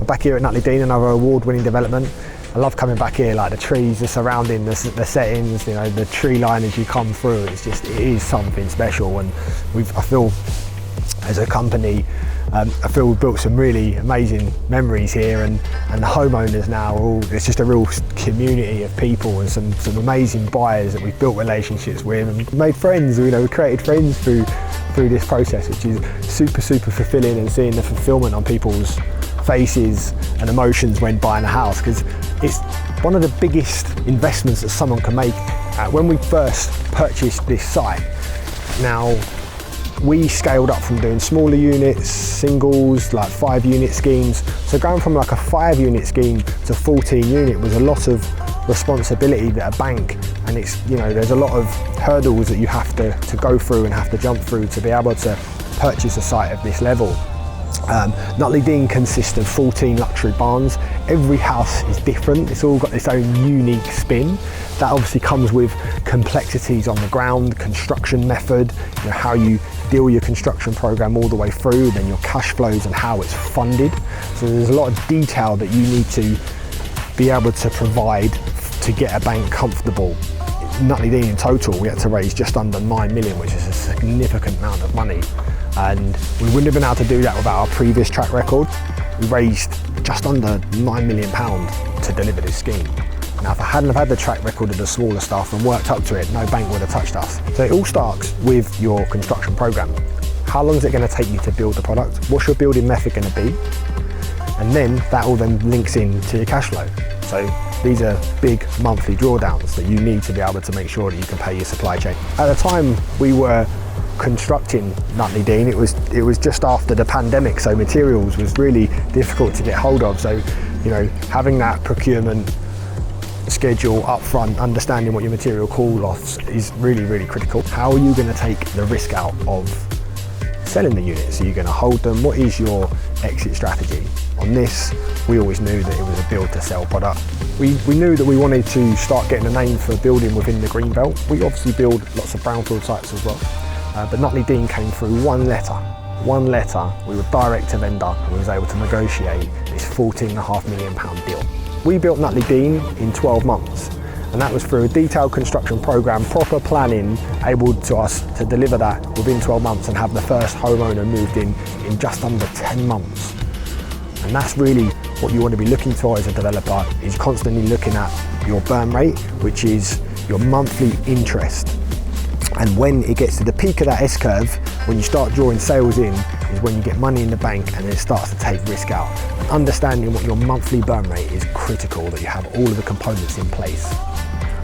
Back here at Nutley Dean, another award-winning development. I love coming back here, like the trees, the surrounding, the settings, you know, the tree line as you come through. It is something special, and I feel as a company, I feel we've built some really amazing memories here, and the homeowners now it's just a real community of people and some amazing buyers that we've built relationships with and made friends. You know, we created friends through this process, which is super fulfilling, and seeing the fulfillment on people's faces and emotions when buying a house, because it's one of the biggest investments that someone can make. When we first purchased this site, now we scaled up from doing smaller units, singles, like 5-unit schemes. So going from like a 5-unit scheme to 14-unit was a lot of responsibility that a bank, and it's, you know, there's a lot of hurdles that you have to go through and have to jump through to be able to purchase a site of this level. Nutley Dean consists of 14 luxury barns. Every house is different. It's all got its own unique spin. That obviously comes with complexities on the ground, construction method, you know, how you deal your construction program all the way through, then your cash flows and how it's funded. So there's a lot of detail that you need to be able to provide to get a bank comfortable. Nutley Dean in total, we had to raise just under 9 million, which is a significant amount of money. And we wouldn't have been able to do that without our previous track record. We raised just under £9 million to deliver this scheme. Now, if I hadn't have had the track record of the smaller stuff and worked up to it, no bank would have touched us. So it all starts with your construction program. How long is it going to take you to build the product? What's your building method going to be? And then that all then links into your cash flow. So these are big monthly drawdowns that you need to be able to make sure that you can pay your supply chain. At the time we were constructing Nutley Dean, it was just after the pandemic, so materials was really difficult to get hold of. So, you know, having that procurement schedule up front, understanding what your material call-offs is really critical. How are you going to take the risk out of selling the units? Are you going to hold them? What is your exit strategy? On this, we always knew that it was a build to sell product. We knew that we wanted to start getting a name for building within the green belt. We obviously build lots of brownfield sites as well. But Nutley Dean came through one letter. We were direct to vendor, and we was able to negotiate this £14.5 million deal. We built Nutley Dean in 12 months, and that was through a detailed construction program, proper planning, able to us to deliver that within 12 months and have the first homeowner moved in just under 10 months. And that's really what you want to be looking for as a developer, is constantly looking at your burn rate, which is your monthly interest. And when it gets to the peak of that S-curve, when you start drawing sales in, is when you get money in the bank and it starts to take risk out. And understanding what your monthly burn rate is critical, that you have all of the components in place.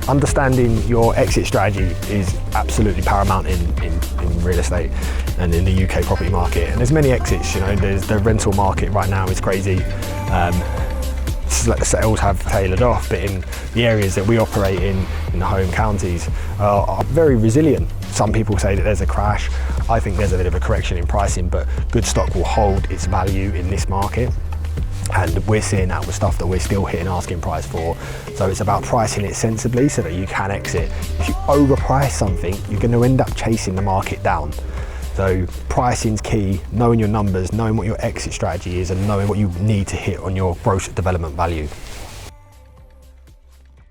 Understanding your exit strategy is absolutely paramount in real estate and in the UK property market. And there's many exits, you know, there's the rental market right now is crazy. The sales have tailored off, but in the areas that we operate in the home counties, are very resilient. Some people say that there's a crash. I think there's a bit of a correction in pricing, but good stock will hold its value in this market. And we're seeing that with stuff that we're still hitting asking price for. So it's about pricing it sensibly so that you can exit. If you overprice something, you're going to end up chasing the market down. So pricing's key, knowing your numbers, knowing what your exit strategy is, and knowing what you need to hit on your gross development value.